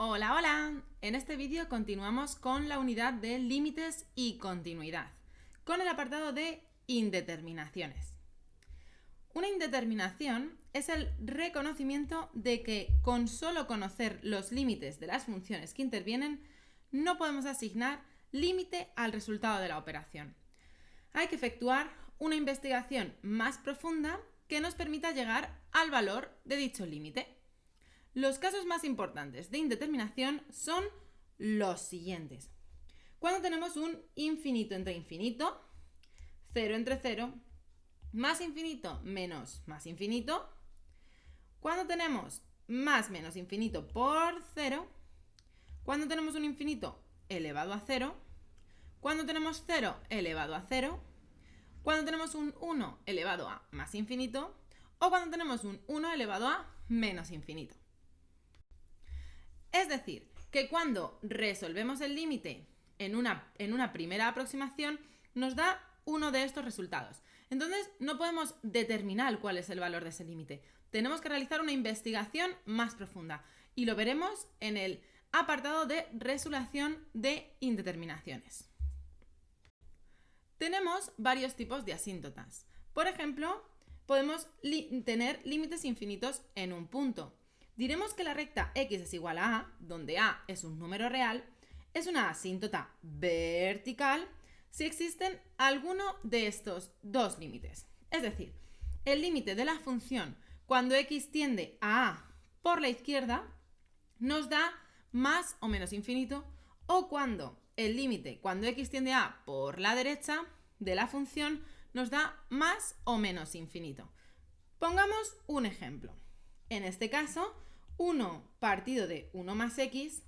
Hola, hola. En este vídeo continuamos con la unidad de límites y continuidad, con el apartado de indeterminaciones. Una indeterminación es el reconocimiento de que con solo conocer los límites de las funciones que intervienen, no podemos asignar límite al resultado de la operación. Hay que efectuar una investigación más profunda que nos permita llegar al valor de dicho límite. Los casos más importantes de indeterminación son los siguientes. Cuando tenemos un infinito entre infinito, 0 entre 0, más infinito menos más infinito. Cuando tenemos más menos infinito por 0. Cuando tenemos un infinito elevado a 0. Cuando tenemos 0 elevado a 0. Cuando tenemos un 1 elevado a más infinito. O cuando tenemos un 1 elevado a menos infinito. Es decir, que cuando resolvemos el límite en una primera aproximación, nos da uno de estos resultados. Entonces, no podemos determinar cuál es el valor de ese límite. Tenemos que realizar una investigación más profunda y lo veremos en el apartado de resolución de indeterminaciones. Tenemos varios tipos de asíntotas. Por ejemplo, podemos tener límites infinitos en un punto. Diremos que la recta x es igual a a, donde a es un número real, es una asíntota vertical si existen alguno de estos dos límites. Es decir, el límite de la función cuando x tiende a por la izquierda nos da más o menos infinito, o cuando el límite cuando x tiende a por la derecha de la función nos da más o menos infinito. Pongamos un ejemplo. En este caso, 1 partido de 1 más x,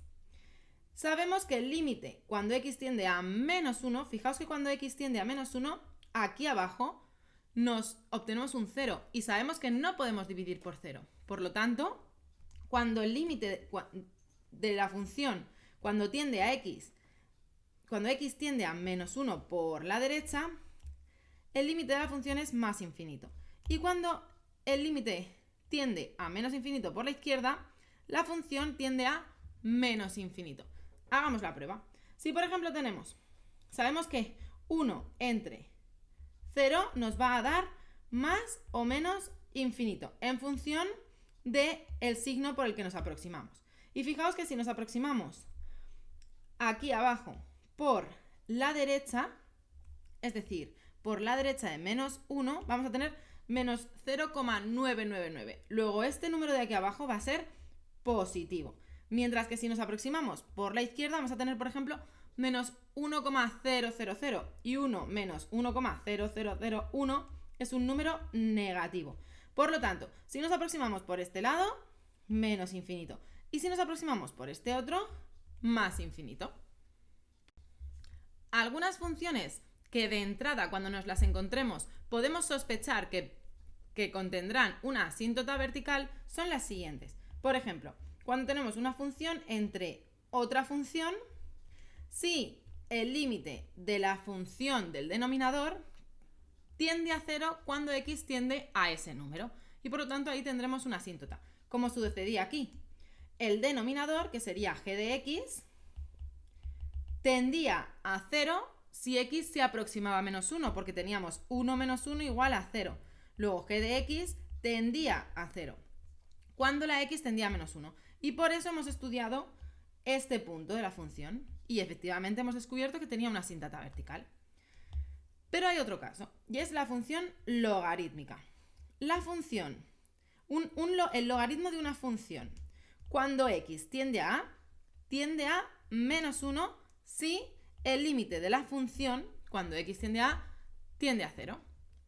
sabemos que el límite cuando x tiende a menos 1, fijaos que cuando x tiende a menos 1, aquí abajo nos obtenemos un 0 y sabemos que no podemos dividir por 0. Por lo tanto, cuando el límite de la función, cuando x tiende a menos 1 por la derecha, el límite de la función es más infinito. Y cuando el límite tiende a menos infinito por la izquierda, la función tiende a menos infinito. Hagamos la prueba. Si por ejemplo sabemos que 1 entre 0 nos va a dar más o menos infinito en función del signo por el que nos aproximamos. Y fijaos que si nos aproximamos aquí abajo por la derecha, es decir, por la derecha de menos 1, vamos a tener menos 0,999. Luego este número de aquí abajo va a ser positivo. Mientras que si nos aproximamos por la izquierda vamos a tener, por ejemplo, menos 1,000 y 1 menos 1,0001 es un número negativo. Por lo tanto, si nos aproximamos por este lado, menos infinito. Y si nos aproximamos por este otro, más infinito. Algunas funciones que de entrada, cuando nos las encontremos, podemos sospechar que contendrán una asíntota vertical son las siguientes. Por ejemplo, cuando tenemos una función entre otra función, si el límite de la función del denominador tiende a 0 cuando x tiende a ese número. Y por lo tanto ahí tendremos una asíntota. Como sucedería aquí. El denominador, que sería g de x, tendía a 0 si x se aproximaba a menos 1, porque teníamos 1 menos 1 igual a 0. Luego g de x tendía a 0, cuando la x tendía a menos 1. Y por eso hemos estudiado este punto de la función. Y efectivamente hemos descubierto que tenía una asíntota vertical. Pero hay otro caso, y es la función logarítmica. La función, el logaritmo de una función, cuando x tiende a menos 1 si el límite de la función, cuando x tiende a 0.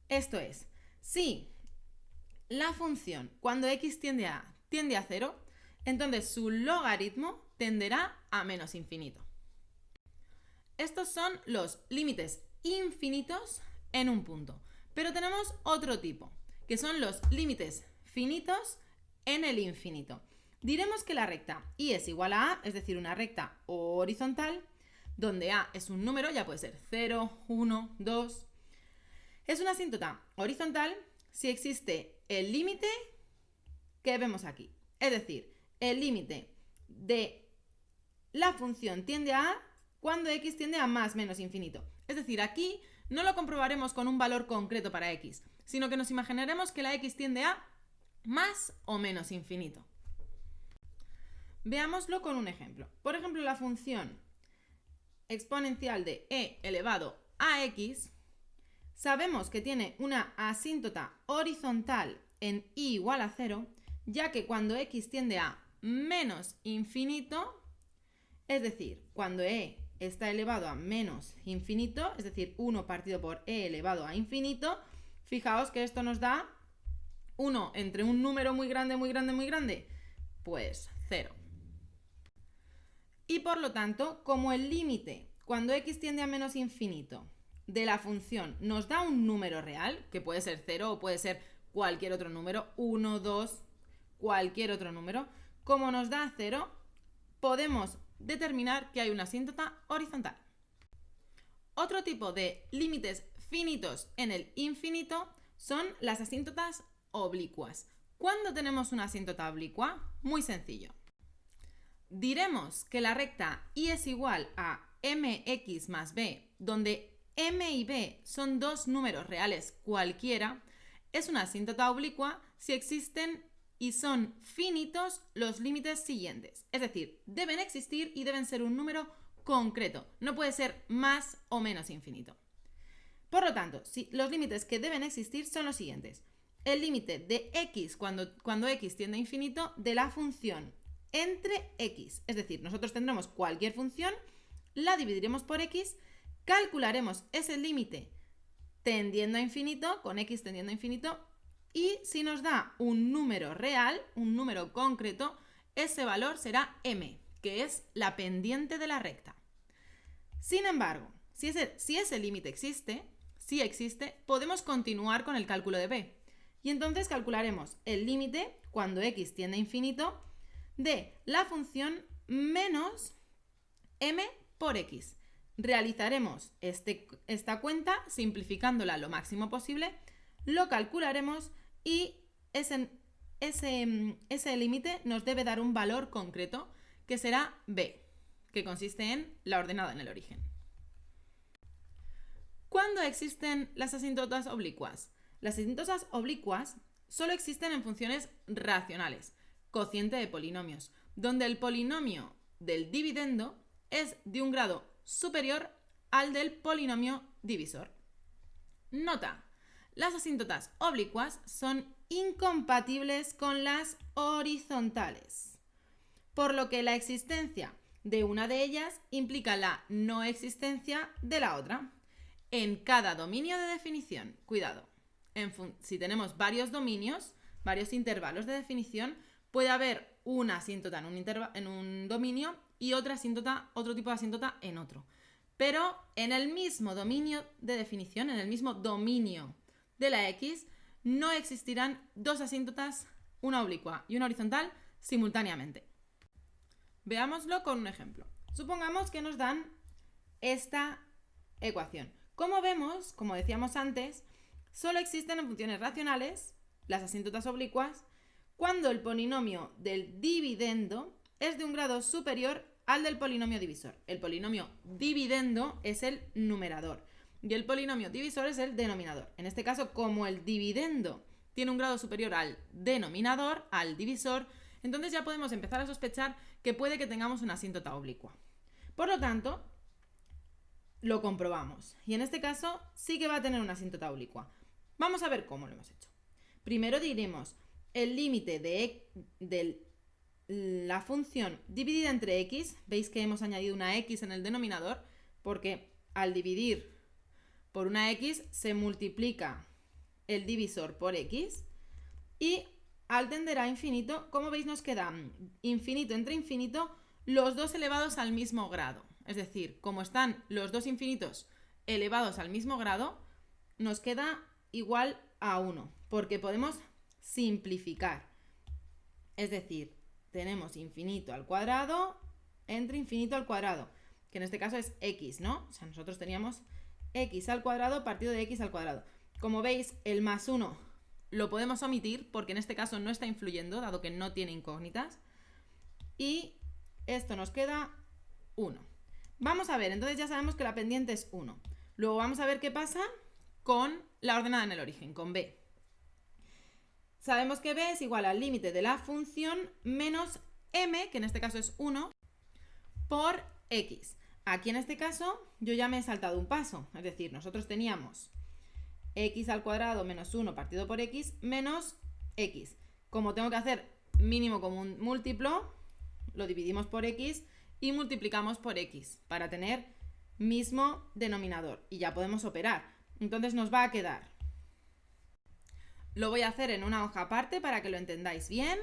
Esto es, si la función, cuando x tiende a 0, entonces su logaritmo tenderá a menos infinito. Estos son los límites infinitos en un punto. Pero tenemos otro tipo, que son los límites finitos en el infinito. Diremos que la recta y es igual a a, es decir, una recta horizontal, donde a es un número, ya puede ser 0, 1, 2. Es una asíntota horizontal si existe el límite que vemos aquí. Es decir, el límite de la función tiende a A cuando x tiende a más menos infinito. Es decir, aquí no lo comprobaremos con un valor concreto para x, sino que nos imaginaremos que la x tiende a más o menos infinito. Veámoslo con un ejemplo. Por ejemplo, la función exponencial de e elevado a x, sabemos que tiene una asíntota horizontal en y igual a 0, ya que cuando x tiende a menos infinito, es decir, cuando e está elevado a menos infinito, es decir, 1 partido por e elevado a infinito, fijaos que esto nos da 1 entre un número muy grande, muy grande, muy grande, pues 0. Y por lo tanto, como el límite cuando x tiende a menos infinito de la función nos da un número real, que puede ser 0 o puede ser cualquier otro número, 1, 2, cualquier otro número, como nos da 0, podemos determinar que hay una asíntota horizontal. Otro tipo de límites finitos en el infinito son las asíntotas oblicuas. ¿Cuándo tenemos una asíntota oblicua? Muy sencillo. Diremos que la recta y es igual a mx más b, donde m y b son dos números reales cualquiera, es una asíntota oblicua si existen y son finitos los límites siguientes. Es decir, deben existir y deben ser un número concreto. No puede ser más o menos infinito. Por lo tanto, los límites que deben existir son los siguientes. El límite de x cuando x tiende a infinito de la función entre x. Es decir, nosotros tendremos cualquier función, la dividiremos por x, calcularemos ese límite tendiendo a infinito, con x tendiendo a infinito, y si nos da un número real, un número concreto, ese valor será m, que es la pendiente de la recta. Sin embargo, si ese límite existe, si existe, podemos continuar con el cálculo de b. Y entonces calcularemos el límite, cuando x tiende a infinito, de la función menos m por x. Realizaremos esta cuenta simplificándola lo máximo posible, lo calcularemos y ese límite nos debe dar un valor concreto que será b, que consiste en la ordenada en el origen. ¿Cuándo existen las asíntotas oblicuas? Las asíntotas oblicuas solo existen en funciones racionales, cociente de polinomios, donde el polinomio del dividendo es de un grado superior al del polinomio divisor. Nota: las asíntotas oblicuas son incompatibles con las horizontales, por lo que la existencia de una de ellas implica la no existencia de la otra. En cada dominio de definición, cuidado, si tenemos varios dominios, varios intervalos de definición, puede haber una asíntota en un dominio y otro tipo de asíntota en otro. Pero en el mismo dominio de definición, en el mismo dominio de la x, no existirán dos asíntotas, una oblicua y una horizontal, simultáneamente. Veámoslo con un ejemplo. Supongamos que nos dan esta ecuación. Como vemos, como decíamos antes, solo existen en funciones racionales, las asíntotas oblicuas, cuando el polinomio del dividendo es de un grado superior al del polinomio divisor. El polinomio dividendo es el numerador y el polinomio divisor es el denominador. En este caso, como el dividendo tiene un grado superior al denominador, al divisor, entonces ya podemos empezar a sospechar que puede que tengamos una asíntota oblicua. Por lo tanto, lo comprobamos. Y en este caso sí que va a tener una asíntota oblicua. Vamos a ver cómo lo hemos hecho. Primero diremos el límite de la función dividida entre x. Veis que hemos añadido una x en el denominador porque al dividir por una x se multiplica el divisor por x y al tender a infinito, como veis, nos queda infinito entre infinito, los dos elevados al mismo grado. Es decir, como están los dos infinitos elevados al mismo grado, nos queda igual a 1, porque podemos simplificar. Es decir, tenemos infinito al cuadrado entre infinito al cuadrado, que en este caso es x, ¿no? O sea, nosotros teníamos x al cuadrado partido de x al cuadrado. Como veis, el más 1 lo podemos omitir porque en este caso no está influyendo, dado que no tiene incógnitas. Y esto nos queda 1. Vamos a ver, entonces ya sabemos que la pendiente es 1. Luego vamos a ver qué pasa con la ordenada en el origen, con b. Sabemos que b es igual al límite de la función menos m, que en este caso es 1, por x. Aquí en este caso yo ya me he saltado un paso, es decir, nosotros teníamos x al cuadrado menos 1 partido por x menos x. Como tengo que hacer mínimo común múltiplo, lo dividimos por x y multiplicamos por x para tener mismo denominador y ya podemos operar. Entonces nos va a quedar, lo voy a hacer en una hoja aparte para que lo entendáis bien,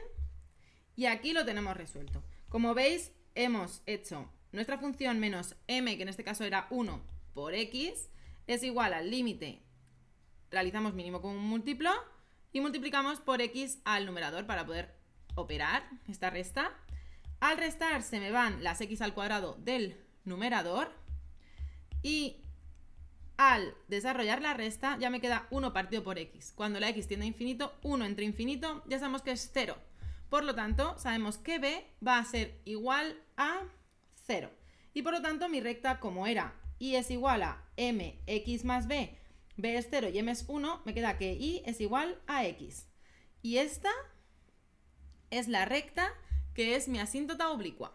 y aquí lo tenemos resuelto. Como veis, hemos hecho nuestra función menos m, que en este caso era 1 por x, es igual al límite, realizamos mínimo común múltiplo y multiplicamos por x al numerador para poder operar esta resta. Al restar se me van las x al cuadrado del numerador y al desarrollar la resta ya me queda 1 partido por x. Cuando la x tiende a infinito, 1 entre infinito ya sabemos que es 0. Por lo tanto, sabemos que b va a ser igual a 0. Y por lo tanto, mi recta, como era y es igual a mx más b, b es 0 y m es 1, me queda que y es igual a x. Y esta es la recta que es mi asíntota oblicua.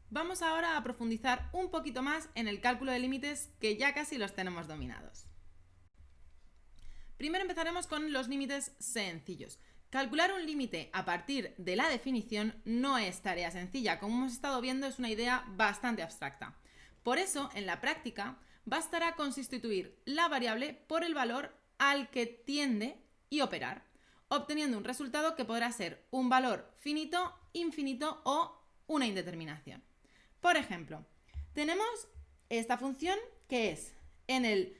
Vamos ahora a profundizar un poquito más en el cálculo de límites, que ya casi los tenemos dominados. Primero empezaremos con los límites sencillos. Calcular un límite a partir de la definición no es tarea sencilla. Como hemos estado viendo, es una idea bastante abstracta. Por eso, en la práctica, bastará con sustituir la variable por el valor al que tiende y operar, obteniendo un resultado que podrá ser un valor finito, infinito o una indeterminación. Por ejemplo, tenemos esta función que es en el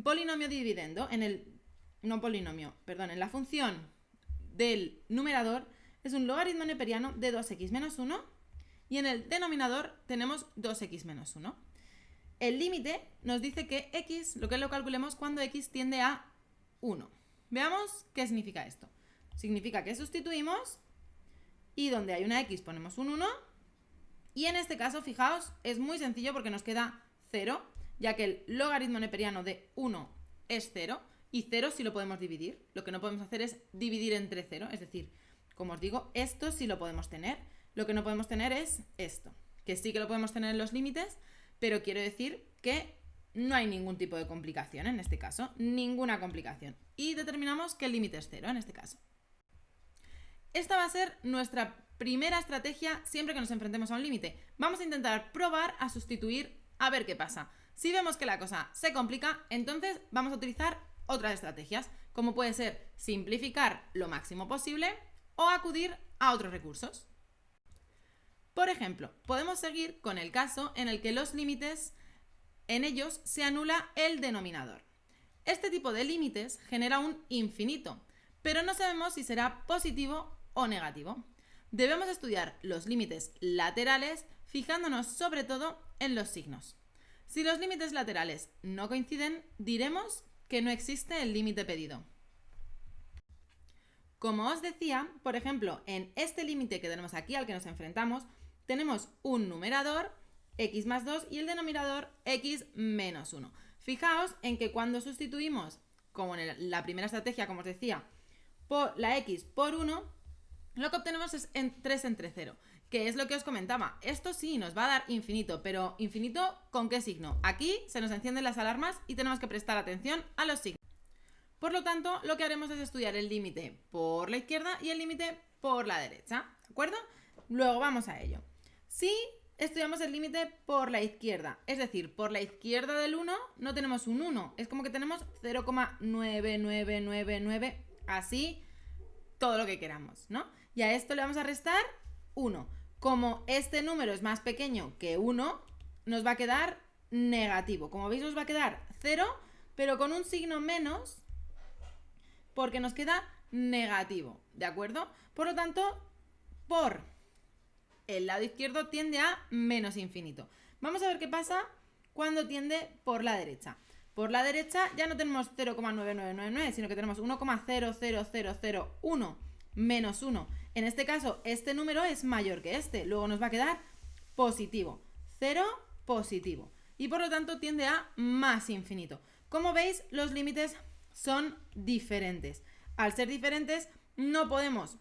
polinomio dividendo, en la función del numerador es un logaritmo neperiano de 2x menos 1 y en el denominador tenemos 2x menos 1. El límite nos dice que x, lo que lo calculemos cuando x tiende a 1. Veamos qué significa esto. Significa que sustituimos y donde hay una x ponemos un 1. Y en este caso, fijaos, es muy sencillo porque nos queda 0, ya que el logaritmo neperiano de 1 es 0, y 0 sí lo podemos dividir. Lo que no podemos hacer es dividir entre 0, es decir, como os digo, esto sí lo podemos tener. Lo que no podemos tener es esto, que sí que lo podemos tener en los límites, pero quiero decir que no hay ningún tipo de complicación en este caso, ninguna complicación. Y determinamos que el límite es 0 en este caso. Esta va a ser nuestra primera estrategia siempre que nos enfrentemos a un límite. Vamos a intentar probar a sustituir a ver qué pasa. Si vemos que la cosa se complica, entonces vamos a utilizar otras estrategias, como puede ser simplificar lo máximo posible o acudir a otros recursos. Por ejemplo, podemos seguir con el caso en el que los límites, en ellos se anula el denominador. Este tipo de límites genera un infinito, pero no sabemos si será positivo o negativo. Debemos estudiar los límites laterales fijándonos sobre todo en los signos. Si los límites laterales no coinciden, diremos que no existe el límite pedido. Como os decía, por ejemplo, en este límite que tenemos aquí al que nos enfrentamos, tenemos un numerador, x más 2, y el denominador, x menos 1. Fijaos en que cuando sustituimos, como en la primera estrategia, como os decía, por la x por 1, lo que obtenemos es 3 entre 0, que es lo que os comentaba. Esto sí nos va a dar infinito, pero ¿infinito con qué signo? Aquí se nos encienden las alarmas y tenemos que prestar atención a los signos. Por lo tanto, lo que haremos es estudiar el límite por la izquierda y el límite por la derecha, ¿de acuerdo? Luego vamos a ello. Si estudiamos el límite por la izquierda, es decir, por la izquierda del 1 no tenemos un 1, es como que tenemos 0,9999, así todo lo que queramos, ¿no? Y a esto le vamos a restar 1. Como este número es más pequeño que 1, nos va a quedar negativo. Como veis, nos va a quedar 0, pero con un signo menos, porque nos queda negativo, ¿de acuerdo? Por lo tanto, por el lado izquierdo tiende a menos infinito. Vamos a ver qué pasa cuando tiende por la derecha. Por la derecha ya no tenemos 0,9999, sino que tenemos 1,00001 menos 1. En este caso, este número es mayor que este. Luego nos va a quedar positivo. 0, positivo. Y por lo tanto tiende a más infinito. Como veis, los límites son diferentes. Al ser diferentes, no podemos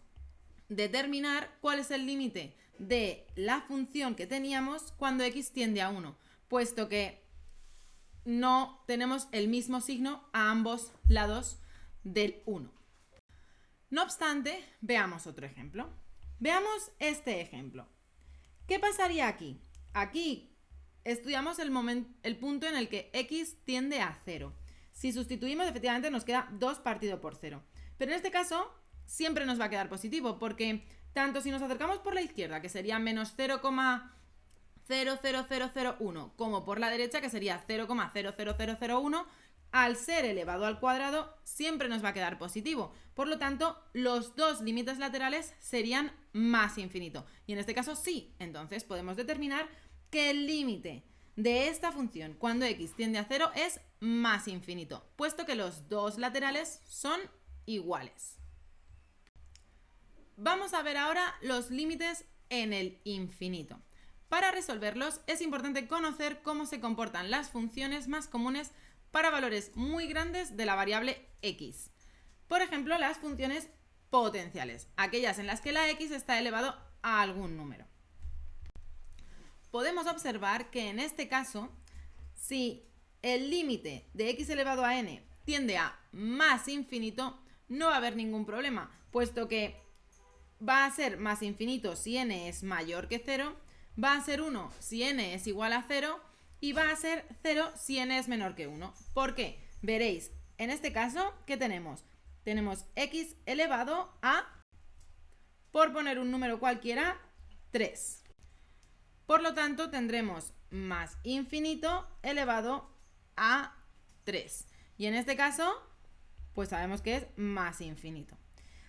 determinar cuál es el límite de la función que teníamos cuando x tiende a 1, puesto que no tenemos el mismo signo a ambos lados del 1. No obstante, veamos otro ejemplo. Veamos este ejemplo. ¿Qué pasaría aquí? Aquí estudiamos el punto en el que x tiende a 0. Si sustituimos, efectivamente nos queda 2 partido por 0. Pero en este caso siempre nos va a quedar positivo, porque tanto si nos acercamos por la izquierda, que sería menos 0,00001, como por la derecha, que sería 0,00001, al ser elevado al cuadrado siempre nos va a quedar positivo. Por lo tanto, los dos límites laterales serían más infinito. Y en este caso sí, entonces podemos determinar que el límite de esta función cuando x tiende a 0 es más infinito, puesto que los dos laterales son iguales. Vamos a ver ahora los límites en el infinito. Para resolverlos es importante conocer cómo se comportan las funciones más comunes para valores muy grandes de la variable x. Por ejemplo, las funciones potenciales, aquellas en las que la x está elevado a algún número. Podemos observar que en este caso, si el límite de x elevado a n tiende a más infinito, no va a haber ningún problema, puesto que va a ser más infinito si n es mayor que 0, va a ser 1 si n es igual a 0 y va a ser 0 si n es menor que 1. ¿Por qué? Veréis, en este caso, ¿qué tenemos? Tenemos x elevado a, por poner un número cualquiera, 3. Por lo tanto, tendremos más infinito elevado a 3. Y en este caso, pues sabemos que es más infinito.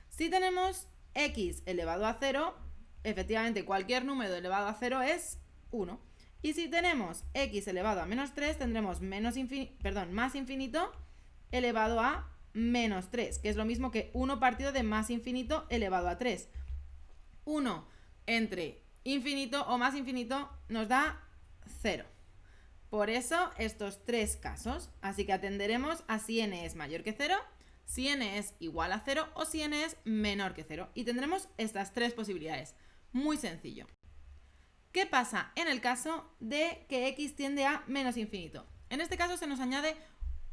Si tenemos x elevado a 0, efectivamente cualquier número elevado a 0 es 1. Y si tenemos x elevado a menos 3, tendremos más infinito elevado a menos 3, que es lo mismo que 1 partido de más infinito elevado a 3. 1 entre infinito o más infinito nos da 0. Por eso estos tres casos. Así que atenderemos a si n es mayor que 0, si n es igual a 0 o si n es menor que 0. Y tendremos estas tres posibilidades. Muy sencillo. ¿Qué pasa en el caso de que x tiende a menos infinito? En este caso se nos añade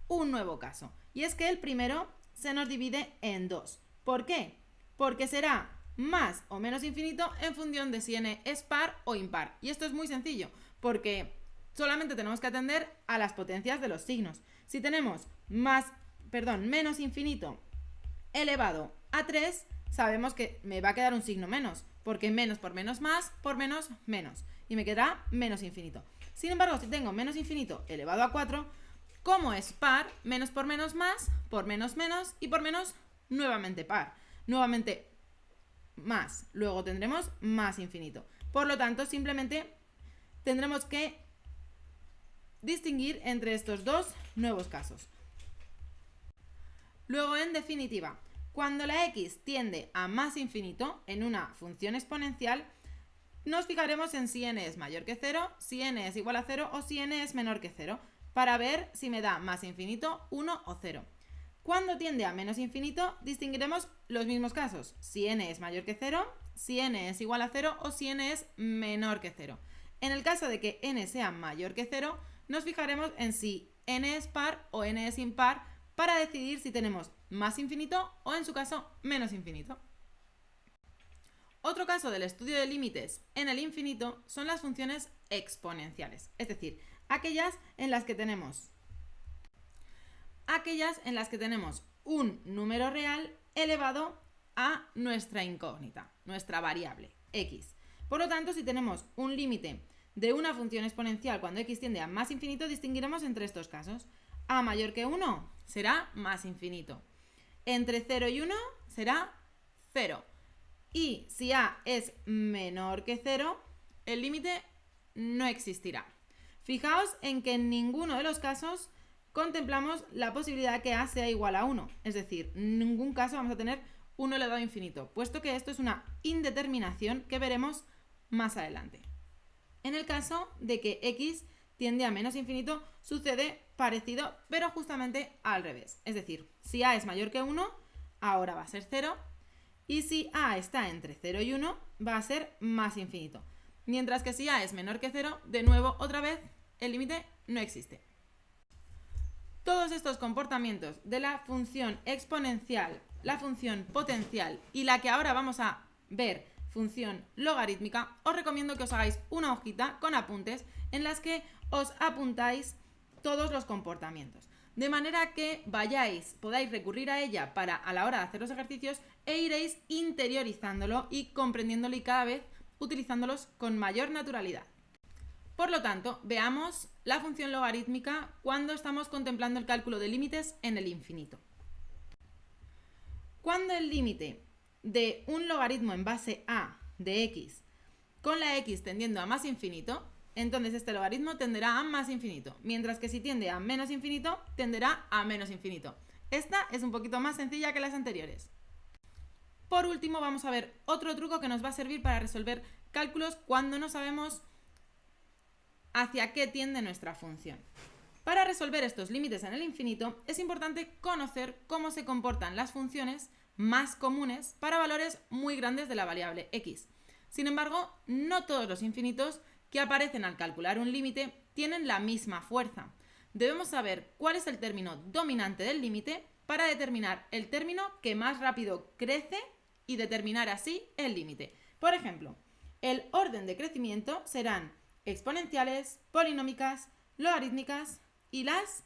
un nuevo caso. Y es que el primero se nos divide en 2. ¿Por qué? Porque será más o menos infinito en función de si n es par o impar. Y esto es muy sencillo, porque solamente tenemos que atender a las potencias de los signos. Si tenemos menos infinito elevado a 3, sabemos que me va a quedar un signo menos, porque menos por menos más, por menos menos, y me quedará menos infinito. Sin embargo, si tengo menos infinito elevado a 4, como es par, menos por menos más, por menos menos, y por menos nuevamente par, nuevamente más, luego tendremos más infinito. Por lo tanto, simplemente tendremos que distinguir entre estos dos nuevos casos. Luego, en definitiva, cuando la x tiende a más infinito en una función exponencial, nos fijaremos en si n es mayor que 0, si n es igual a 0 o si n es menor que 0, para ver si me da más infinito, 1 o 0. Cuando tiende a menos infinito, distinguiremos los mismos casos, si n es mayor que 0, si n es igual a 0 o si n es menor que 0. En el caso de que n sea mayor que 0, nos fijaremos en si n es par o n es impar para decidir si tenemos más infinito o, en su caso, menos infinito. Otro caso del estudio de límites en el infinito son las funciones exponenciales, es decir, aquellas en las que tenemos un número real elevado a nuestra incógnita, nuestra variable, x. Por lo tanto, si tenemos un límite de una función exponencial cuando x tiende a más infinito, distinguiremos entre estos casos. A mayor que 1 será más infinito. Entre 0 y 1 será 0. Y si a es menor que 0, el límite no existirá. Fijaos en que en ninguno de los casos contemplamos la posibilidad que a sea igual a 1. Es decir, en ningún caso vamos a tener 1 elevado a infinito, puesto que esto es una indeterminación que veremos más adelante. En el caso de que x tiende a menos infinito, sucede parecido, pero justamente al revés. Es decir, si a es mayor que 1, ahora va a ser 0, y si a está entre 0 y 1, va a ser más infinito. Mientras que si a es menor que 0, de nuevo, otra vez, el límite no existe. Todos estos comportamientos de la función exponencial, la función potencial y la que ahora vamos a ver, función logarítmica, os recomiendo que os hagáis una hojita con apuntes en las que os apuntáis todos los comportamientos. De manera que podáis recurrir a ella a la hora de hacer los ejercicios e iréis interiorizándolo y comprendiéndolo y cada vez utilizándolos con mayor naturalidad. Por lo tanto, veamos la función logarítmica cuando estamos contemplando el cálculo de límites en el infinito. Cuando el límite de un logaritmo en base a de x con la x tendiendo a más infinito, entonces este logaritmo tenderá a más infinito, mientras que si tiende a menos infinito, tenderá a menos infinito. Esta es un poquito más sencilla que las anteriores. Por último, vamos a ver otro truco que nos va a servir para resolver cálculos cuando no sabemos hacia qué tiende nuestra función. Para resolver estos límites en el infinito, es importante conocer cómo se comportan las funciones más comunes para valores muy grandes de la variable x. Sin embargo, no todos los infinitos que aparecen al calcular un límite tienen la misma fuerza. Debemos saber cuál es el término dominante del límite para determinar el término que más rápido crece y determinar así el límite. Por ejemplo, el orden de crecimiento serán exponenciales, polinómicas, logarítmicas y las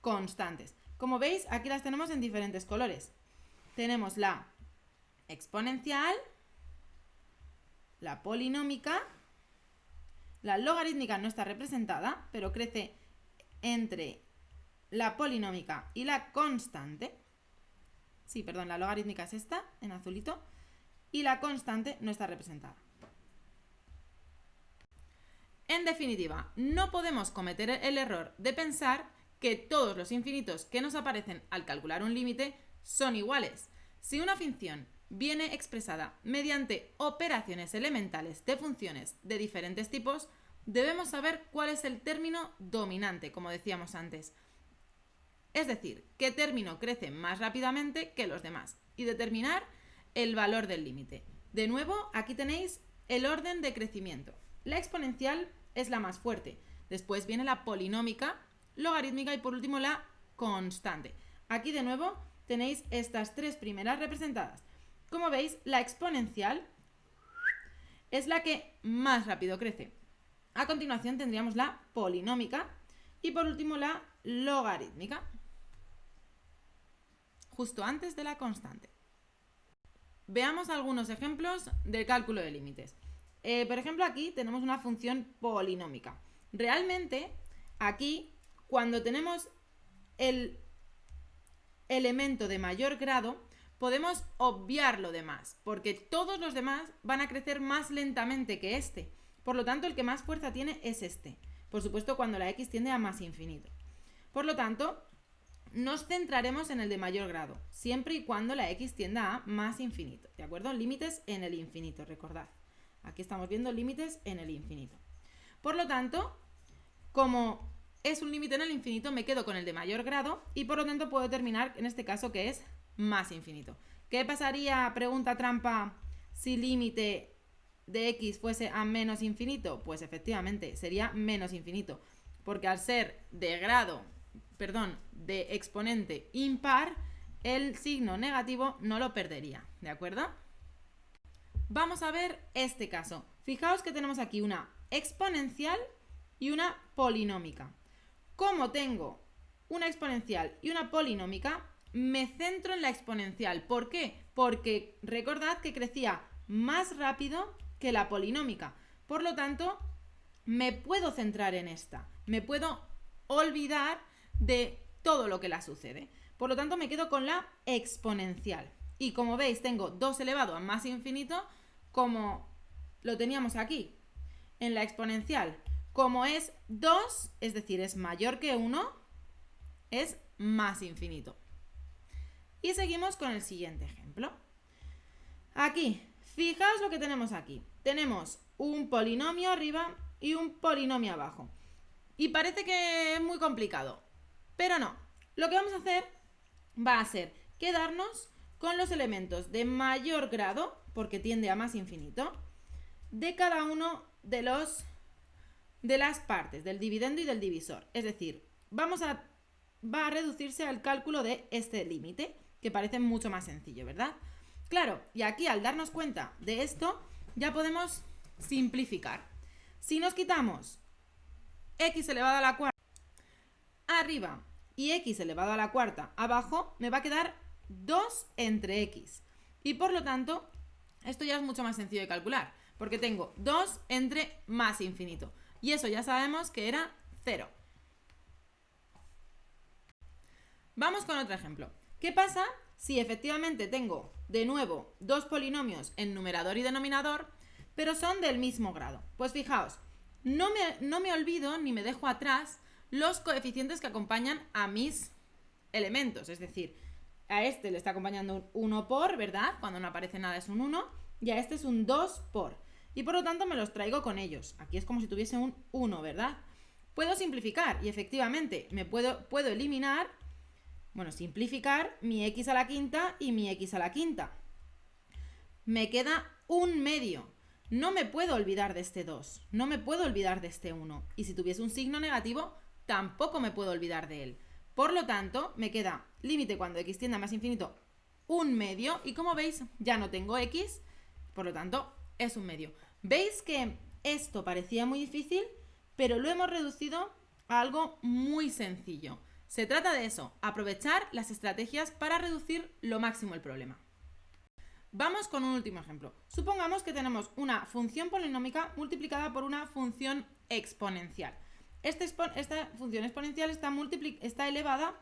constantes. Como veis, aquí las tenemos en diferentes colores. Tenemos la exponencial, la polinómica, la logarítmica no está representada, pero crece entre la polinómica y la constante. Sí, perdón, la logarítmica es esta, en azulito, y la constante no está representada. En definitiva, no podemos cometer el error de pensar que todos los infinitos que nos aparecen al calcular un límite son iguales. Si una función viene expresada mediante operaciones elementales de funciones de diferentes tipos, debemos saber cuál es el término dominante, como decíamos antes. Es decir, qué término crece más rápidamente que los demás y determinar el valor del límite. De nuevo, aquí tenéis el orden de crecimiento. La exponencial es la más fuerte. Después viene la polinómica, logarítmica y por último la constante. Aquí de nuevo tenéis estas tres primeras representadas. Como veis, la exponencial es la que más rápido crece. A continuación tendríamos la polinómica y por último la logarítmica, justo antes de la constante. Veamos algunos ejemplos de cálculo de límites. Por ejemplo, aquí tenemos una función polinómica. Realmente, aquí, cuando tenemos el elemento de mayor grado, podemos obviar lo demás, porque todos los demás van a crecer más lentamente que este. Por lo tanto, el que más fuerza tiene es este. Por supuesto, cuando la x tiende a más infinito. Por lo tanto, nos centraremos en el de mayor grado, siempre y cuando la x tienda a más infinito. ¿De acuerdo? Límites en el infinito, recordad. Aquí estamos viendo límites en el infinito. Por lo tanto, como es un límite en el infinito, me quedo con el de mayor grado y por lo tanto puedo determinar en este caso que es más infinito. ¿Qué pasaría, pregunta trampa, si límite de x fuese a menos infinito? Pues efectivamente sería menos infinito, porque al ser de exponente impar, el signo negativo no lo perdería, ¿de acuerdo? Vamos a ver este caso. Fijaos que tenemos aquí una exponencial y una polinómica. Como tengo una exponencial y una polinómica, me centro en la exponencial. ¿Por qué? Porque recordad que crecía más rápido que la polinómica. Por lo tanto, me puedo centrar en esta. Me puedo olvidar de todo lo que la sucede. Por lo tanto, me quedo con la exponencial. Y como veis, tengo 2 elevado a más infinito, como lo teníamos aquí en la exponencial. Como es 2, es decir, es mayor que 1, es más infinito. Y seguimos con el siguiente ejemplo. Aquí, fijaos lo que tenemos aquí. Tenemos un polinomio arriba y un polinomio abajo. Y parece que es muy complicado, pero no. Lo que vamos a hacer va a ser quedarnos con los elementos de mayor grado, porque tiende a más infinito, de cada uno de las partes, del dividendo y del divisor. Es decir, va a reducirse al cálculo de este límite, que parece mucho más sencillo, ¿verdad? Claro, y aquí al darnos cuenta de esto, ya podemos simplificar. Si nos quitamos x elevado a la cuarta arriba y x elevado a la cuarta abajo, me va a quedar 2 entre x. Y por lo tanto, esto ya es mucho más sencillo de calcular, porque tengo 2 entre más infinito. Y eso ya sabemos que era 0. Vamos con otro ejemplo. ¿Qué pasa si efectivamente tengo, de nuevo, dos polinomios en numerador y denominador, pero son del mismo grado? Pues fijaos, no me olvido ni me dejo atrás los coeficientes que acompañan a mis elementos. Es decir, a este le está acompañando un 1 por, ¿verdad? Cuando no aparece nada es un 1, y a este es un 2 por. Y por lo tanto me los traigo con ellos. Aquí es como si tuviese un 1, ¿verdad? Puedo simplificar y efectivamente puedo eliminar, simplificar mi x a la quinta y mi x a la quinta. Me queda un medio. No me puedo olvidar de este 2, no me puedo olvidar de este 1. Y si tuviese un signo negativo, tampoco me puedo olvidar de él. Por lo tanto, me queda límite cuando x tiende a más infinito, un medio. Y como veis, ya no tengo x, por lo tanto, es un medio. ¿Veis que esto parecía muy difícil? Pero lo hemos reducido a algo muy sencillo. Se trata de eso, aprovechar las estrategias para reducir lo máximo el problema. Vamos con un último ejemplo. Supongamos que tenemos una función polinómica multiplicada por una función exponencial. Esta función exponencial está elevada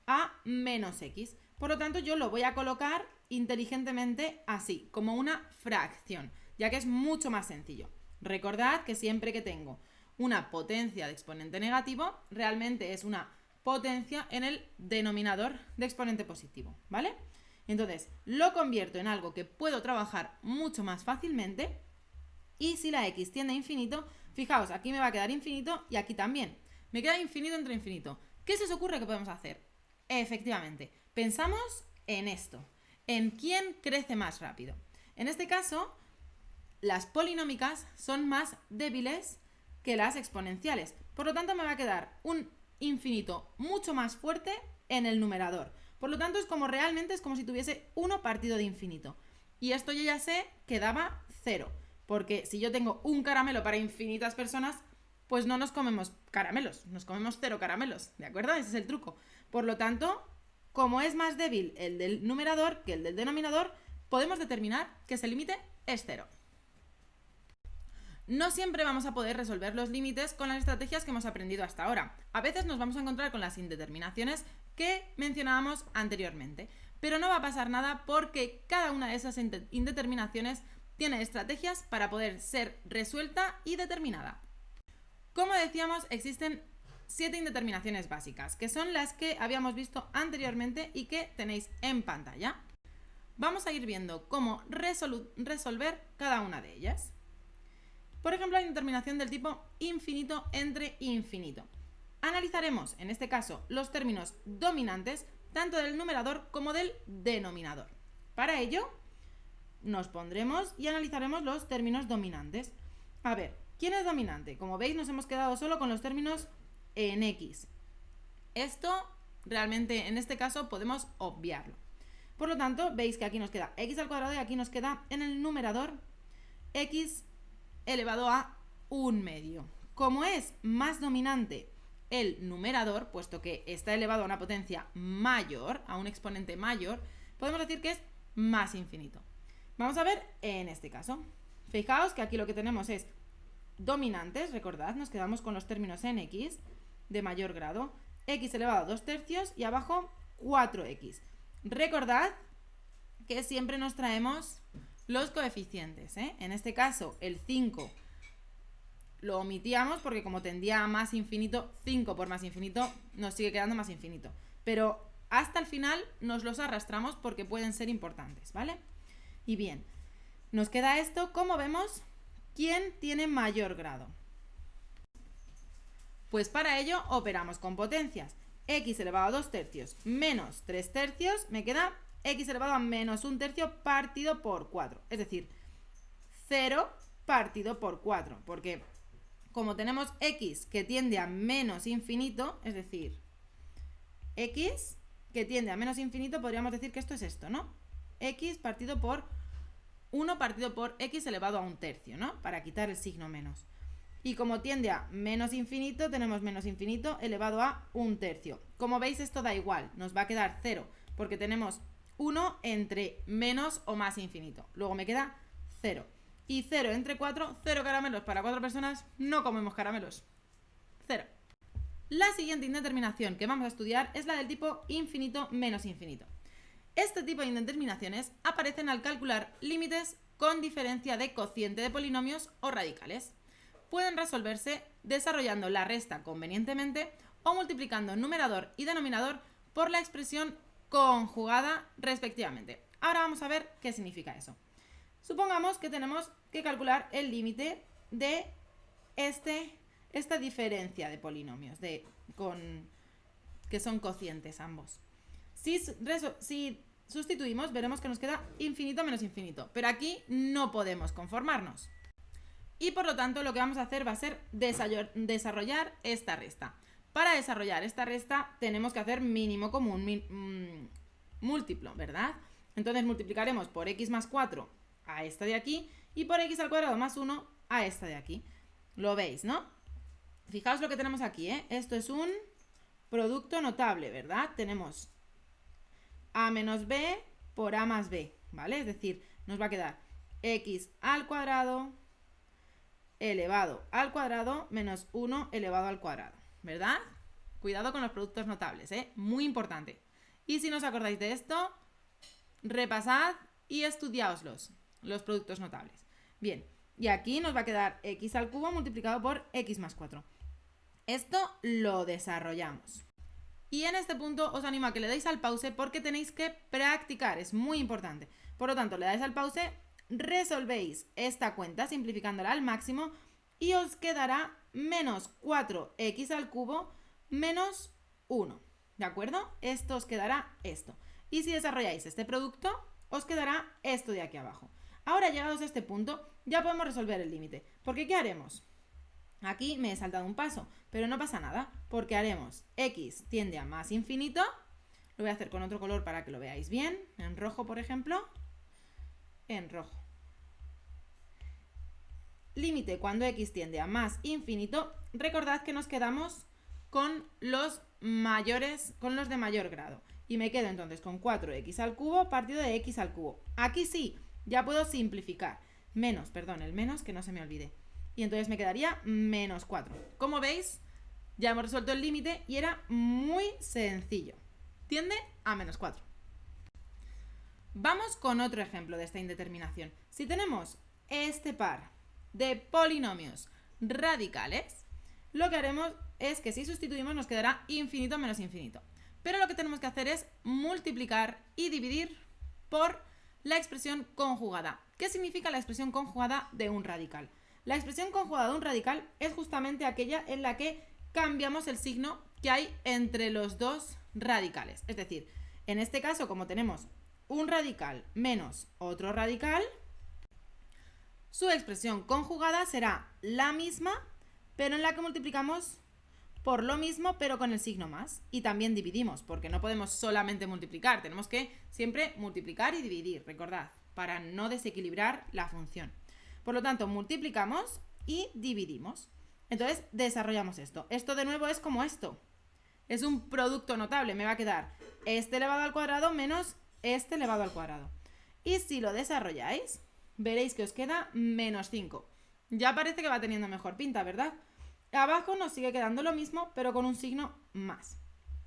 a menos x. Por lo tanto, yo lo voy a colocar inteligentemente así, como una fracción, ya que es mucho más sencillo. Recordad que siempre que tengo una potencia de exponente negativo, realmente es una potencia en el denominador de exponente positivo, ¿vale? Entonces, lo convierto en algo que puedo trabajar mucho más fácilmente. Y si la x tiende a infinito, fijaos, aquí me va a quedar infinito y aquí también. Me queda infinito entre infinito. ¿Qué se os ocurre que podemos hacer? Efectivamente, pensamos en esto, en quién crece más rápido. En este caso, las polinómicas son más débiles que las exponenciales. Por lo tanto, me va a quedar un infinito mucho más fuerte en el numerador. Por lo tanto, realmente es como si tuviese 1 partido de infinito. Y esto yo ya sé que daba 0. Porque si yo tengo un caramelo para infinitas personas, pues no nos comemos caramelos, nos comemos 0 caramelos, ¿de acuerdo? Ese es el truco. Por lo tanto, como es más débil el del numerador que el del denominador, podemos determinar que ese límite es 0. No siempre vamos a poder resolver los límites con las estrategias que hemos aprendido hasta ahora. A veces nos vamos a encontrar con las indeterminaciones que mencionábamos anteriormente. Pero no va a pasar nada porque cada una de esas indeterminaciones tiene estrategias para poder ser resuelta y determinada. Como decíamos, existen 7 indeterminaciones básicas, que son las que habíamos visto anteriormente y que tenéis en pantalla. Vamos a ir viendo cómo resolver cada una de ellas. Por ejemplo, la indeterminación del tipo infinito entre infinito. Analizaremos, en este caso, los términos dominantes tanto del numerador como del denominador. Para ello, nos pondremos y analizaremos los términos dominantes. A ver, ¿quién es dominante? Como veis, nos hemos quedado solo con los términos en x. Esto, realmente, en este caso, podemos obviarlo. Por lo tanto, veis que aquí nos queda x al cuadrado y aquí nos queda en el numerador x elevado a un medio. Como es más dominante el numerador, puesto que está elevado a una potencia mayor, a un exponente mayor, podemos decir que es más infinito. Vamos a ver en este caso. Fijaos que aquí lo que tenemos es dominantes, recordad, nos quedamos con los términos en x de mayor grado, x elevado a 2 tercios y abajo 4x. Recordad que siempre nos traemos los coeficientes, ¿eh? En este caso el 5 lo omitíamos porque como tendía a más infinito, 5 por más infinito nos sigue quedando más infinito. Pero hasta el final nos los arrastramos porque pueden ser importantes, ¿vale? Y bien, nos queda esto, como vemos, ¿quién tiene mayor grado? Pues para ello operamos con potencias. X elevado a 2 tercios menos 3 tercios, me queda x elevado a menos 1 tercio partido por 4. Es decir, 0 partido por 4. Porque como tenemos x que tiende a menos infinito, es decir, x que tiende a menos infinito, podríamos decir que esto es esto, ¿no? X partido por 1 partido por x elevado a 1 tercio, ¿no? Para quitar el signo menos. Y como tiende a menos infinito, tenemos menos infinito elevado a 1 tercio. Como veis, esto da igual, nos va a quedar 0, porque tenemos 1 entre menos o más infinito. Luego me queda 0. Y 0 entre 4, 0 caramelos para 4 personas, no comemos caramelos. 0. La siguiente indeterminación que vamos a estudiar es la del tipo infinito menos infinito. Este tipo de indeterminaciones aparecen al calcular límites con diferencia de cociente de polinomios o radicales. Pueden resolverse desarrollando la resta convenientemente o multiplicando numerador y denominador por la expresión conjugada respectivamente. Ahora vamos a ver qué significa eso. Supongamos que tenemos que calcular el límite de esta diferencia de polinomios que son cocientes ambos. Si sustituimos, veremos que nos queda infinito menos infinito, pero aquí no podemos conformarnos. Y por lo tanto lo que vamos a hacer va a ser desarrollar esta resta. Para desarrollar esta resta tenemos que hacer mínimo común múltiplo, ¿verdad? Entonces multiplicaremos por x más 4 a esta de aquí y por x al cuadrado más 1 a esta de aquí. Lo veis, ¿no? Fijaos lo que tenemos aquí, ¿eh? Esto es un producto notable, ¿verdad? Tenemos a menos b por a más b, ¿vale? Es decir, nos va a quedar x al cuadrado elevado al cuadrado menos 1 elevado al cuadrado, ¿verdad? Cuidado con los productos notables, ¿eh? Muy importante. Y si no os acordáis de esto, repasad y estudiaoslos, los productos notables. Bien, y aquí nos va a quedar x al cubo multiplicado por x más 4. Esto lo desarrollamos. Y en este punto os animo a que le deis al pause porque tenéis que practicar, es muy importante. Por lo tanto, le dais al pause, resolvéis esta cuenta simplificándola al máximo y os quedará menos 4x al cubo menos 1, ¿de acuerdo? Esto os quedará esto. Y si desarrolláis este producto, os quedará esto de aquí abajo. Ahora, llegados a este punto, ya podemos resolver el límite. Porque ¿qué haremos? Aquí me he saltado un paso, pero no pasa nada, porque haremos x tiende a más infinito. Lo voy a hacer con otro color para que lo veáis bien, en rojo por ejemplo, en rojo. Límite cuando x tiende a más infinito, recordad que nos quedamos con los de mayor grado. Y me quedo entonces con 4x al cubo partido de x al cubo. Aquí sí, ya puedo simplificar. El menos, que no se me olvide. Y entonces me quedaría menos 4. Como veis, ya hemos resuelto el límite y era muy sencillo. Tiende a menos 4. Vamos con otro ejemplo de esta indeterminación. Si tenemos este par de polinomios radicales, lo que haremos es que si sustituimos nos quedará infinito menos infinito. Pero lo que tenemos que hacer es multiplicar y dividir por la expresión conjugada. ¿Qué significa la expresión conjugada de un radical? La expresión conjugada de un radical es justamente aquella en la que cambiamos el signo que hay entre los dos radicales. Es decir, en este caso, como tenemos un radical menos otro radical, su expresión conjugada será la misma, pero en la que multiplicamos por lo mismo, pero con el signo más. Y también dividimos, porque no podemos solamente multiplicar, tenemos que siempre multiplicar y dividir, recordad, para no desequilibrar la función. Por lo tanto, multiplicamos y dividimos. Entonces, desarrollamos esto. Esto de nuevo es como esto. Es un producto notable. Me va a quedar este elevado al cuadrado menos este elevado al cuadrado. Y si lo desarrolláis, veréis que os queda menos 5. Ya parece que va teniendo mejor pinta, ¿verdad? Abajo nos sigue quedando lo mismo, pero con un signo más.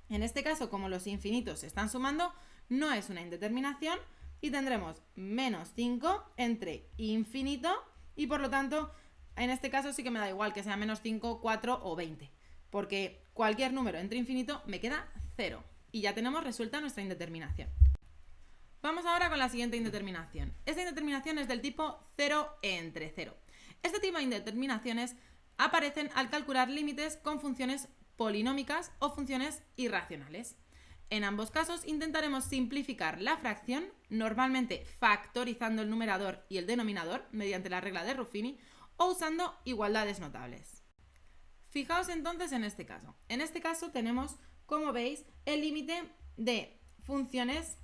En este caso, como los infinitos se están sumando, no es una indeterminación y tendremos menos 5 entre infinito y por lo tanto, en este caso sí que me da igual que sea menos 5, 4 o 20, porque cualquier número entre infinito me queda 0 y ya tenemos resuelta nuestra indeterminación. Vamos ahora con la siguiente indeterminación. Esta indeterminación es del tipo 0 entre 0. Este tipo de indeterminaciones aparecen al calcular límites con funciones polinómicas o funciones irracionales. En ambos casos intentaremos simplificar la fracción, normalmente factorizando el numerador y el denominador mediante la regla de Ruffini o usando igualdades notables. Fijaos entonces en este caso. En este caso tenemos, como veis, el límite de funciones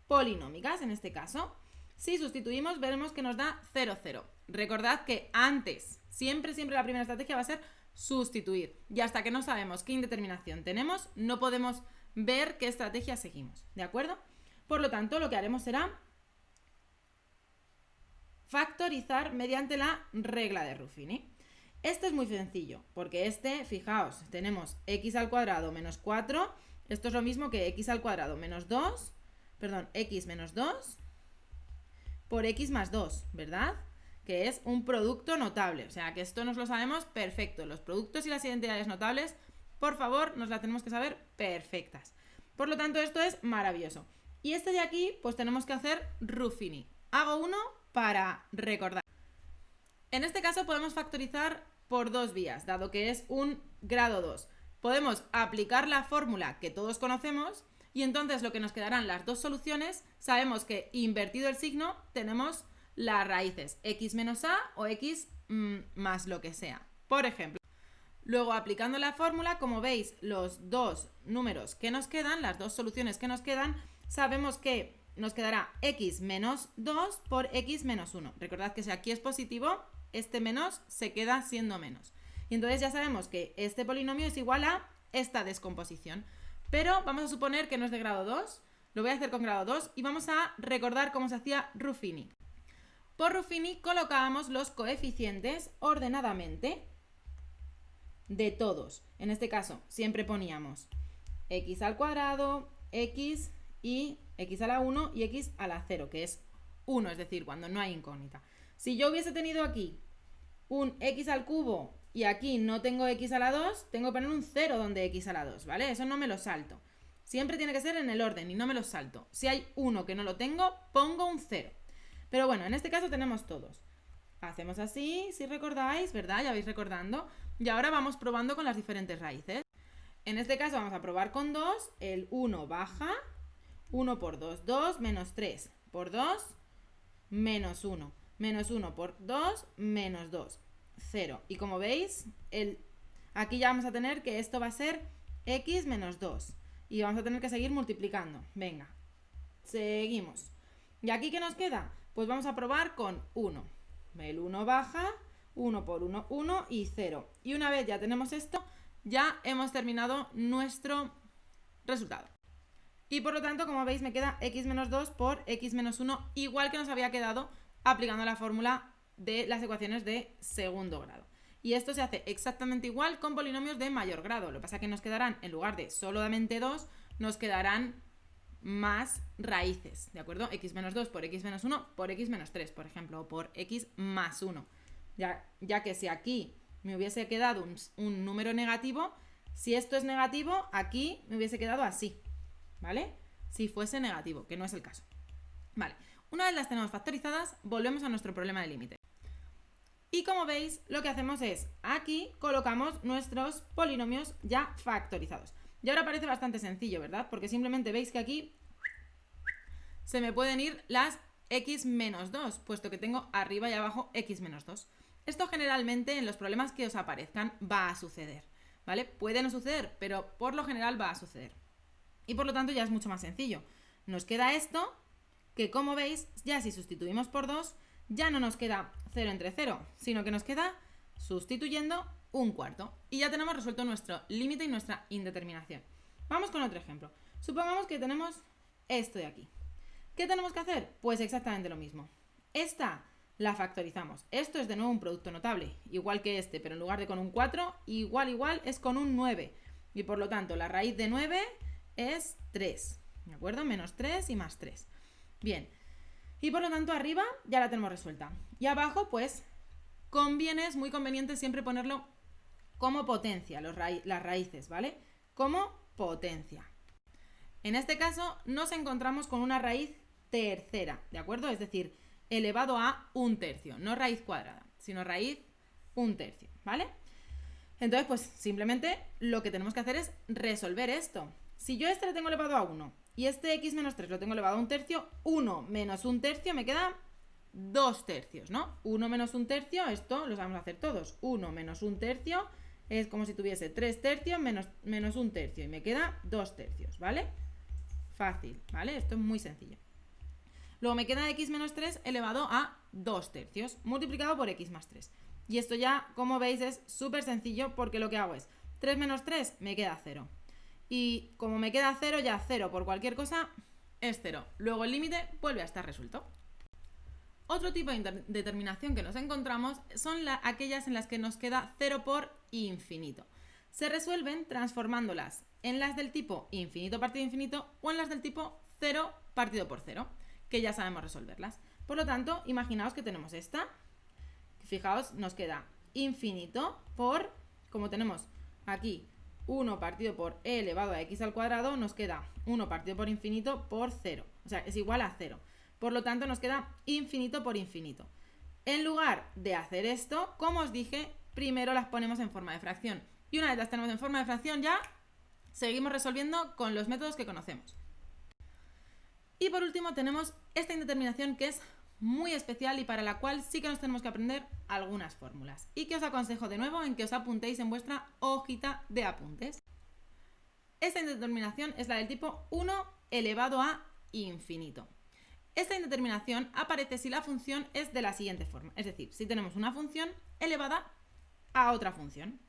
polinómicas. En este caso, si sustituimos veremos que nos da 0, 0. Recordad que antes, siempre la primera estrategia va a ser sustituir. Y hasta que no sabemos qué indeterminación tenemos, no podemos ver qué estrategia seguimos, ¿de acuerdo? Por lo tanto, lo que haremos será factorizar mediante la regla de Ruffini. Este es muy sencillo, porque fijaos, tenemos x al cuadrado menos 4, esto es lo mismo que x al cuadrado menos 2, x menos 2 por x más 2, ¿verdad? Que es un producto notable, o sea que esto nos lo sabemos perfecto. Los productos y las identidades notables, por favor, nos las tenemos que saber perfectas. Por lo tanto, esto es maravilloso. Y de aquí, pues tenemos que hacer Ruffini. Hago uno para recordar. En este caso podemos factorizar por dos vías, dado que es un grado 2. Podemos aplicar la fórmula que todos conocemos y entonces lo que nos quedarán las dos soluciones, sabemos que invertido el signo tenemos las raíces x menos a o x más lo que sea. Por ejemplo, luego aplicando la fórmula, como veis, los dos números que nos quedan, las dos soluciones que nos quedan, sabemos que nos quedará x menos 2 por x menos 1. Recordad que si aquí es positivo, este menos se queda siendo menos. Y entonces ya sabemos que este polinomio es igual a esta descomposición. Pero vamos a suponer que no es de grado 2, lo voy a hacer con grado 2 y vamos a recordar cómo se hacía Ruffini. Por Ruffini colocábamos los coeficientes ordenadamente de todos. En este caso siempre poníamos x al cuadrado, x y x a la 1 y x a la 0, que es 1, es decir, cuando no hay incógnita. Si yo hubiese tenido aquí un x al cubo y aquí no tengo x a la 2, tengo que poner un 0 donde x a la 2, ¿vale? Eso no me lo salto. Siempre tiene que ser en el orden y no me lo salto. Si hay uno que no lo tengo, pongo un 0. Pero bueno, en este caso tenemos todos. Hacemos así, si recordáis, ¿verdad? Ya vais recordando. Y ahora vamos probando con las diferentes raíces. En este caso vamos a probar con 2. El 1 baja. 1 por 2, 2. Menos 3 por 2, menos 1. Menos 1 por 2, menos 2. 0. Y como veis, aquí ya vamos a tener que esto va a ser x menos 2. Y vamos a tener que seguir multiplicando. Venga, seguimos. ¿Y aquí qué nos queda? Pues vamos a probar con 1. El 1 baja, 1 por 1, 1 y 0. Y una vez ya tenemos esto, ya hemos terminado nuestro resultado. Y por lo tanto, como veis, me queda x menos 2 por x menos 1, igual que nos había quedado aplicando la fórmula de las ecuaciones de segundo grado. Y esto se hace exactamente igual con polinomios de mayor grado. Lo que pasa es que nos quedarán, en lugar de solamente 2, nos quedarán más raíces, ¿de acuerdo? X menos 2 por x menos 1 por x menos 3, por ejemplo, o por x más 1. Ya que si aquí me hubiese quedado un número negativo, si esto es negativo, aquí me hubiese quedado así, ¿vale? Si fuese negativo, que no es el caso. Vale, una vez las tenemos factorizadas, volvemos a nuestro problema de límite. Y como veis, lo que hacemos es, aquí colocamos nuestros polinomios ya factorizados. Y ahora parece bastante sencillo, ¿verdad? Porque simplemente veis que aquí se me pueden ir las x menos 2, puesto que tengo arriba y abajo x menos 2. Esto generalmente en los problemas que os aparezcan va a suceder, ¿vale? Puede no suceder, pero por lo general va a suceder. Y por lo tanto ya es mucho más sencillo. Nos queda esto, que como veis, ya si sustituimos por 2, ya no nos queda 0 entre 0, sino que nos queda sustituyendo un cuarto. Y ya tenemos resuelto nuestro límite y nuestra indeterminación. Vamos con otro ejemplo. Supongamos que tenemos esto de aquí. ¿Qué tenemos que hacer? Pues exactamente lo mismo. Esta la factorizamos. Esto es de nuevo un producto notable, igual que este, pero en lugar de con un 4, igual es con un 9. Y por lo tanto, la raíz de 9 es 3. ¿De acuerdo? Menos 3 y más 3. Bien. Y por lo tanto, arriba ya la tenemos resuelta. Y abajo, pues, es muy conveniente siempre ponerlo como potencia, las raíces, ¿vale? Como potencia. En este caso nos encontramos con una raíz tercera, ¿de acuerdo? Es decir, elevado a un tercio, no raíz cuadrada, sino raíz un tercio, ¿vale? Entonces, pues simplemente lo que tenemos que hacer es resolver esto. Si yo este lo tengo elevado a 1 y este x menos 3 lo tengo elevado a 1/3, 1 menos 1/3 me queda 2/3, ¿no? 1 menos 1/3, esto lo sabemos hacer todos. 1 menos 1/3 es como si tuviese 3/3 menos 1/3 y me queda 2/3, ¿vale? Fácil, ¿vale? Esto es muy sencillo. Luego me queda x menos 3 elevado a 2/3 multiplicado por x más 3. Y esto ya, como veis, es súper sencillo porque lo que hago es 3 menos 3 me queda 0. Y como me queda 0, ya 0 por cualquier cosa es 0. Luego el límite vuelve a estar resuelto. Otro tipo de determinación que nos encontramos son aquellas en las que nos queda 0 por infinito. Se resuelven transformándolas en las del tipo infinito partido infinito o en las del tipo 0 partido por 0, que ya sabemos resolverlas. Por lo tanto, imaginaos que tenemos esta. Fijaos, nos queda infinito por, como tenemos aquí 1 partido por e elevado a x al cuadrado, nos queda 1 partido por infinito por 0. O sea, es igual a 0. Por lo tanto, nos queda infinito por infinito. En lugar de hacer esto, como os dije, primero las ponemos en forma de fracción. Y una vez las tenemos en forma de fracción, ya seguimos resolviendo con los métodos que conocemos. Y por último tenemos esta indeterminación que es muy especial y para la cual sí que nos tenemos que aprender algunas fórmulas. Y que os aconsejo de nuevo en que os apuntéis en vuestra hojita de apuntes. Esta indeterminación es la del tipo 1 elevado a infinito. Esta indeterminación aparece si la función es de la siguiente forma. Es decir, si tenemos una función elevada a otra función,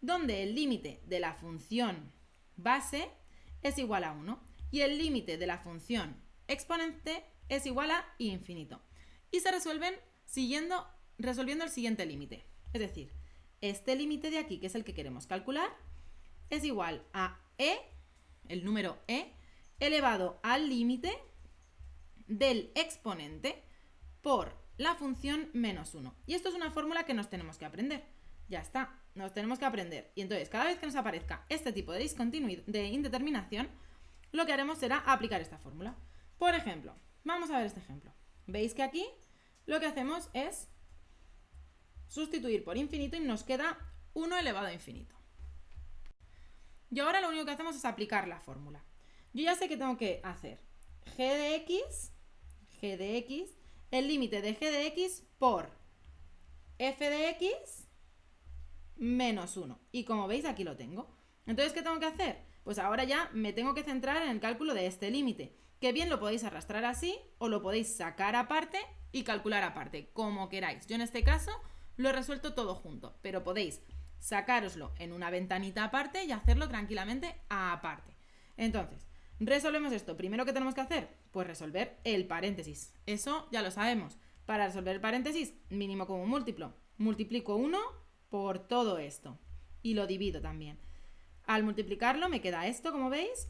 donde el límite de la función base es igual a 1 y el límite de la función exponente es igual a infinito. Y se resuelven resolviendo el siguiente límite. Es decir, este límite de aquí, que es el que queremos calcular, es igual a e, el número e, elevado al límite del exponente por la función menos 1. Y esto es una fórmula que nos tenemos que aprender. Ya está, nos tenemos que aprender. Y entonces, cada vez que nos aparezca este tipo de indeterminación, lo que haremos será aplicar esta fórmula. Por ejemplo, vamos a ver este ejemplo. Veis que aquí lo que hacemos es sustituir por infinito y nos queda 1 elevado a infinito. Y ahora lo único que hacemos es aplicar la fórmula. Yo ya sé que tengo que hacer g de x, el límite de g de x por f de x menos 1. Y como veis, aquí lo tengo. Entonces, ¿qué tengo que hacer? Pues ahora ya me tengo que centrar en el cálculo de este límite, que bien lo podéis arrastrar así o lo podéis sacar aparte y calcular aparte, como queráis. Yo en este caso lo he resuelto todo junto, pero podéis sacároslo en una ventanita aparte y hacerlo tranquilamente aparte. Entonces, resolvemos esto. Primero, ¿qué tenemos que hacer? Pues resolver el paréntesis. Eso ya lo sabemos. Para resolver el paréntesis, mínimo común múltiplo. Multiplico 1 por todo esto y lo divido también. Al multiplicarlo me queda esto, como veis,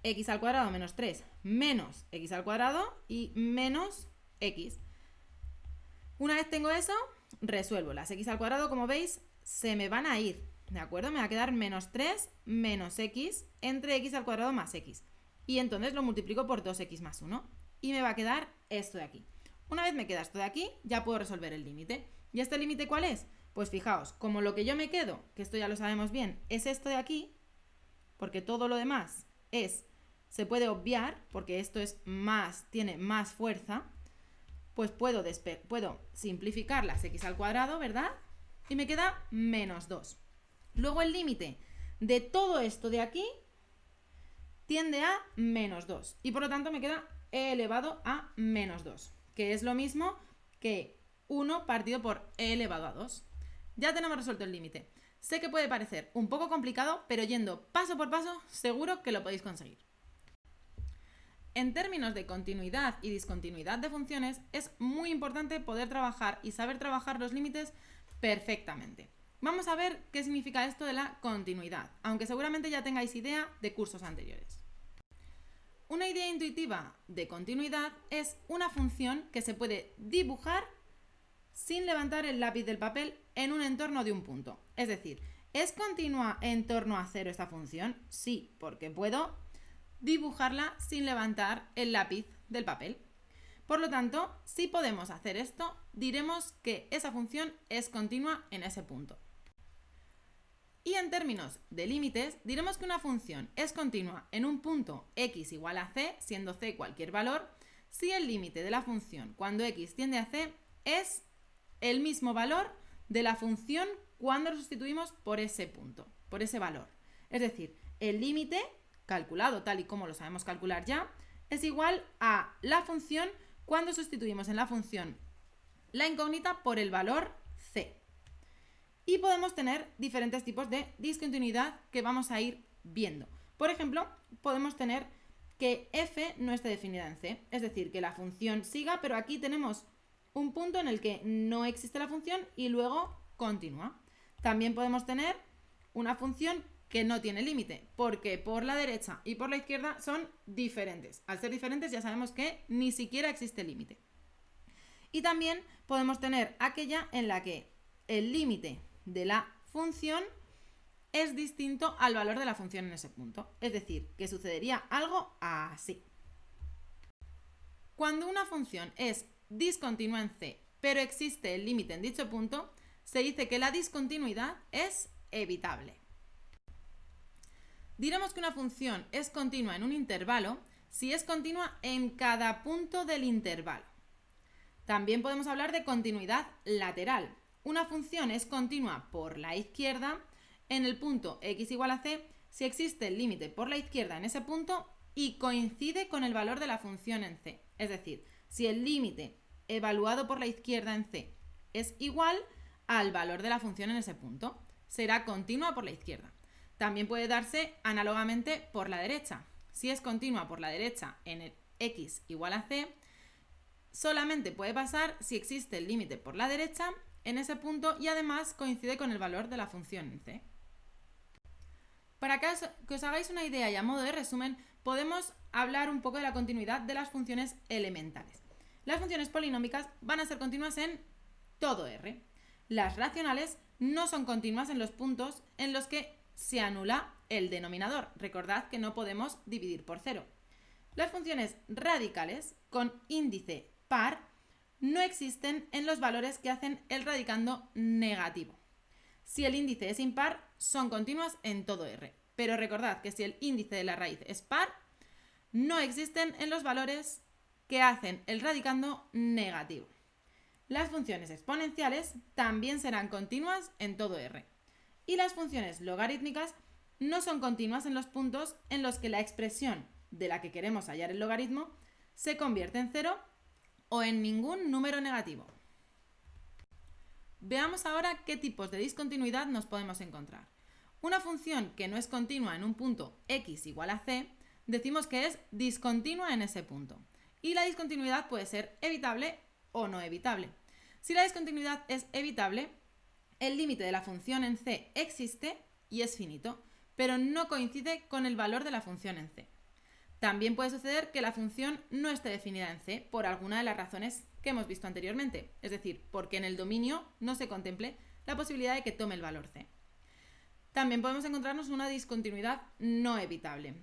x al cuadrado menos 3 menos x al cuadrado y menos x. Una vez tengo eso, resuelvo. Las x al cuadrado, como veis, se me van a ir, ¿de acuerdo? Me va a quedar menos 3 menos x entre x al cuadrado más x. Y entonces lo multiplico por 2x más 1 y me va a quedar esto de aquí. Una vez me queda esto de aquí, ya puedo resolver el límite. ¿Y este límite cuál es? Pues fijaos, como lo que yo me quedo, que esto ya lo sabemos bien, es esto de aquí, porque todo lo demás se puede obviar, porque esto es más, tiene más fuerza, pues puedo simplificar las x al cuadrado, ¿verdad? Y me queda menos 2. Luego el límite de todo esto de aquí tiende a menos 2. Y por lo tanto me queda e elevado a menos 2, que es lo mismo que 1 partido por e elevado a 2. Ya tenemos resuelto el límite. Sé que puede parecer un poco complicado, pero yendo paso por paso, seguro que lo podéis conseguir. En términos de continuidad y discontinuidad de funciones, es muy importante poder trabajar y saber trabajar los límites perfectamente. Vamos a ver qué significa esto de la continuidad, aunque seguramente ya tengáis idea de cursos anteriores. Una idea intuitiva de continuidad es una función que se puede dibujar sin levantar el lápiz del papel en un entorno de un punto. Es decir, ¿es continua en torno a 0 esta función? Sí, porque puedo dibujarla sin levantar el lápiz del papel. Por lo tanto, si podemos hacer esto, diremos que esa función es continua en ese punto. Y en términos de límites, diremos que una función es continua en un punto x igual a c, siendo c cualquier valor, si el límite de la función cuando x tiende a c es el mismo valor de la función cuando lo sustituimos por ese punto, por ese valor. Es decir, el límite, calculado tal y como lo sabemos calcular ya, es igual a la función cuando sustituimos en la función la incógnita por el valor c. Y podemos tener diferentes tipos de discontinuidad que vamos a ir viendo. Por ejemplo, podemos tener que f no esté definida en c, es decir, que la función siga, pero aquí tenemos un punto en el que no existe la función y luego continúa. También podemos tener una función que no tiene límite, porque por la derecha y por la izquierda son diferentes. Al ser diferentes ya sabemos que ni siquiera existe límite. Y también podemos tener aquella en la que el límite de la función es distinto al valor de la función en ese punto. Es decir, que sucedería algo así. Cuando una función es discontinua en C, pero existe el límite en dicho punto, se dice que la discontinuidad es evitable. Diremos que una función es continua en un intervalo si es continua en cada punto del intervalo. También podemos hablar de continuidad lateral. Una función es continua por la izquierda en el punto x igual a c si existe el límite por la izquierda en ese punto y coincide con el valor de la función en c. Es decir, si el límite evaluado por la izquierda en c es igual al valor de la función en ese punto, será continua por la izquierda. También puede darse análogamente por la derecha. Si es continua por la derecha en el x igual a c, solamente puede pasar si existe el límite por la derecha en ese punto y además coincide con el valor de la función en c. Para que os hagáis una idea y a modo de resumen, podemos hablar un poco de la continuidad de las funciones elementales. Las funciones polinómicas van a ser continuas en todo R. Las racionales no son continuas en los puntos en los que se anula el denominador. Recordad que no podemos dividir por cero. Las funciones radicales con índice par no existen en los valores que hacen el radicando negativo. Si el índice es impar, son continuas en todo R. Pero recordad que si el índice de la raíz es par, no existen en los valores que hacen el radicando negativo. Las funciones exponenciales también serán continuas en todo R. Y las funciones logarítmicas no son continuas en los puntos en los que la expresión de la que queremos hallar el logaritmo se convierte en cero o en ningún número negativo. Veamos ahora qué tipos de discontinuidad nos podemos encontrar. Una función que no es continua en un punto x igual a c, decimos que es discontinua en ese punto. Y la discontinuidad puede ser evitable o no evitable. Si la discontinuidad es evitable, el límite de la función en c existe y es finito, pero no coincide con el valor de la función en c. También puede suceder que la función no esté definida en c por alguna de las razones que hemos visto anteriormente, es decir, porque en el dominio no se contemple la posibilidad de que tome el valor c. También podemos encontrarnos una discontinuidad no evitable,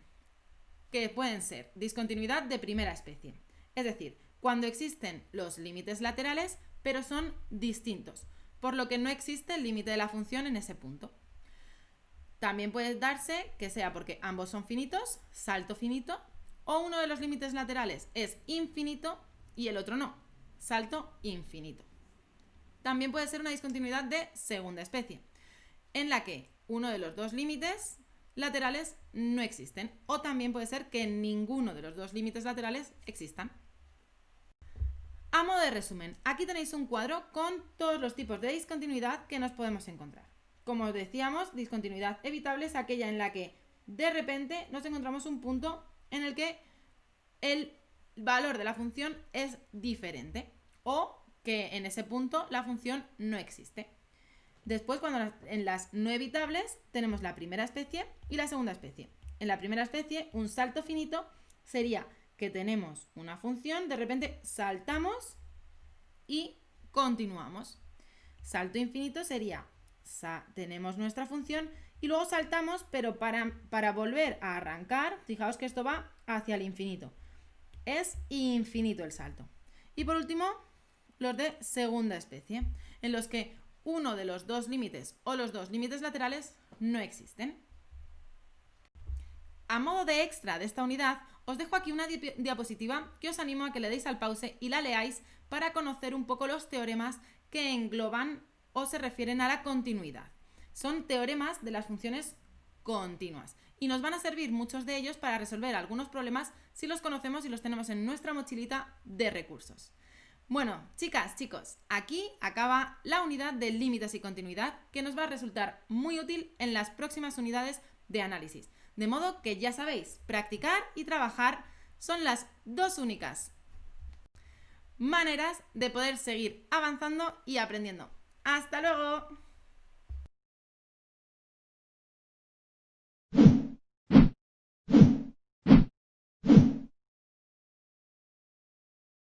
que pueden ser discontinuidad de primera especie, es decir, cuando existen los límites laterales, pero son distintos, por lo que no existe el límite de la función en ese punto. También puede darse que sea porque ambos son finitos, salto finito, o uno de los límites laterales es infinito y el otro no, salto infinito. También puede ser una discontinuidad de segunda especie, en la que uno de los dos límites laterales no existen, o también puede ser que ninguno de los dos límites laterales existan. A modo de resumen, aquí tenéis un cuadro con todos los tipos de discontinuidad que nos podemos encontrar. Como os decíamos, discontinuidad evitable es aquella en la que de repente nos encontramos un punto en el que el valor de la función es diferente o que en ese punto la función no existe. Después, en las no evitables, tenemos la primera especie y la segunda especie. En la primera especie, un salto finito sería que tenemos una función, de repente saltamos y continuamos. Salto infinito sería, tenemos nuestra función y luego saltamos, pero para volver a arrancar, fijaos que esto va hacia el infinito. Es infinito el salto. Y por último, los de segunda especie, en los que uno de los dos límites o los dos límites laterales no existen. A modo de extra de esta unidad, os dejo aquí una diapositiva que os animo a que le deis al pause y la leáis para conocer un poco los teoremas que engloban o se refieren a la continuidad. Son teoremas de las funciones continuas y nos van a servir muchos de ellos para resolver algunos problemas si los conocemos y los tenemos en nuestra mochilita de recursos. Bueno, chicas, chicos, aquí acaba la unidad de límites y continuidad que nos va a resultar muy útil en las próximas unidades de análisis. De modo que ya sabéis, practicar y trabajar son las dos únicas maneras de poder seguir avanzando y aprendiendo. ¡Hasta luego!